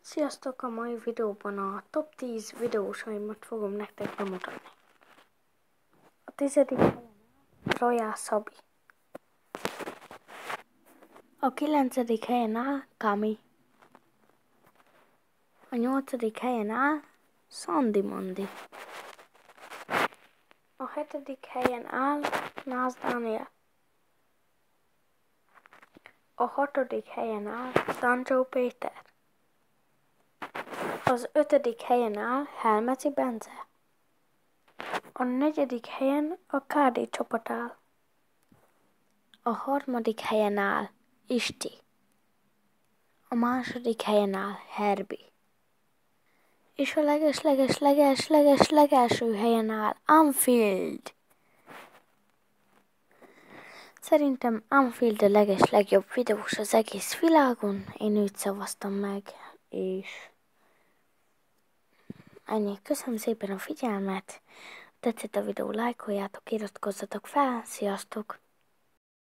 Sziasztok! A mai videóban a top 10 videósaimat fogom nektek bemutatni. A 10. helyen Royal Szabi. A 9. helyen áll Kami. A 8. helyen áll Szandi Mandi. A 7. helyen áll Nász Dániel. A 6. helyen áll Dancsó Péter. Az 5. helyen áll Helmeci Bence. A 4. helyen a KD csapat áll. A 3. helyen áll Isti. A 2. helyen áll Herbie. És a legelső helyen áll Anfield. Szerintem Anfield a legjobb videós az egész világon. Én őt szavaztam meg, és ennyi. Köszönöm szépen a figyelmet. Tetszett a videó, lájkoljátok, iratkozzatok fel. Sziasztok!